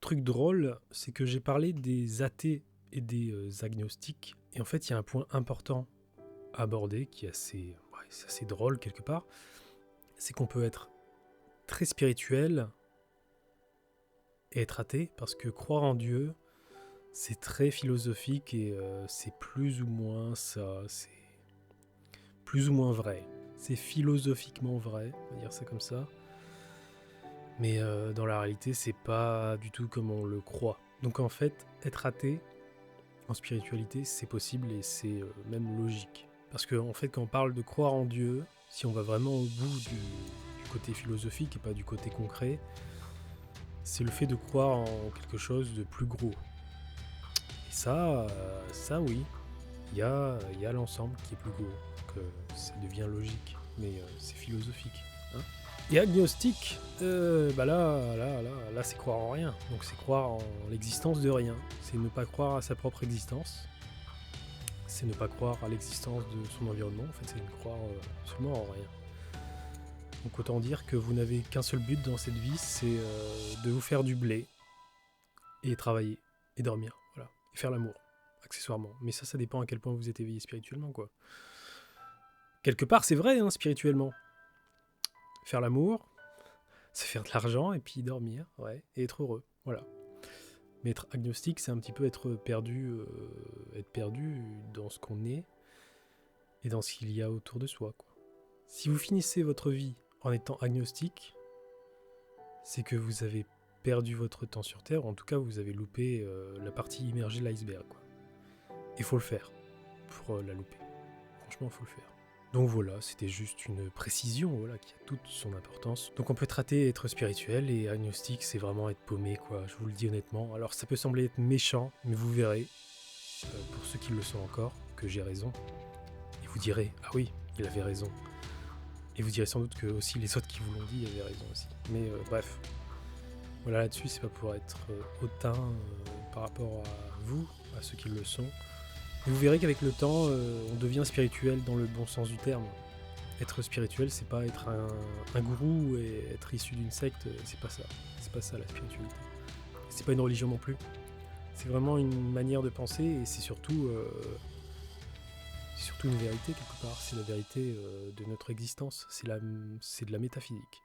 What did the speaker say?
truc drôle, c'est que j'ai parlé des athées et des agnostiques. Et en fait, il y a un point important à aborder qui est c'est assez drôle quelque part. C'est qu'on peut être très spirituel et être athée, parce que croire en Dieu, c'est très philosophique et c'est plus ou moins ça, c'est plus ou moins vrai. C'est philosophiquement vrai, on va dire ça comme ça. Mais dans la réalité, c'est pas du tout comme on le croit. Donc en fait, être athée en spiritualité, c'est possible et c'est même logique. Parce qu'en fait, quand on parle de croire en Dieu, si on va vraiment au bout du côté philosophique et pas du côté concret, c'est le fait de croire en quelque chose de plus gros. Et ça oui, il y a l'ensemble qui est plus gros, donc ça devient logique, mais c'est philosophique. Hein. Et agnostique, là, c'est croire en rien. Donc c'est croire en l'existence de rien. C'est ne pas croire à sa propre existence. C'est ne pas croire à l'existence de son environnement. En fait, c'est ne croire absolument en rien. Donc autant dire que vous n'avez qu'un seul but dans cette vie, c'est de vous faire du blé et travailler et dormir, voilà, et faire l'amour, accessoirement. Mais ça dépend à quel point vous êtes éveillé spirituellement, quoi. Quelque part, c'est vrai, hein, spirituellement. Faire l'amour, c'est faire de l'argent et puis dormir, ouais, et être heureux, voilà. Mais être agnostique, c'est un petit peu être perdu dans ce qu'on est et dans ce qu'il y a autour de soi, quoi. Si vous finissez votre vie en étant agnostique, c'est que vous avez perdu votre temps sur Terre, ou en tout cas vous avez loupé la partie immergée de l'iceberg, quoi. Il faut le faire pour la louper. Franchement, il faut le faire. Donc voilà, c'était juste une précision, voilà, qui a toute son importance. Donc on peut traiter être spirituel, et agnostique, c'est vraiment être paumé, quoi, je vous le dis honnêtement. Alors ça peut sembler être méchant, mais vous verrez, pour ceux qui le sont encore, que j'ai raison. Et vous direz, ah oui, il avait raison. Et vous direz sans doute que aussi les autres qui vous l'ont dit avaient raison aussi. Mais bref, voilà, là-dessus, c'est pas pour être hautain par rapport à vous, à ceux qui le sont. Et vous verrez qu'avec le temps, on devient spirituel dans le bon sens du terme. Être spirituel, c'est pas être un gourou et être issu d'une secte, c'est pas ça. C'est pas ça la spiritualité. C'est pas une religion non plus. C'est vraiment une manière de penser, et c'est surtout une vérité quelque part. C'est la vérité de notre existence. C'est de la métaphysique.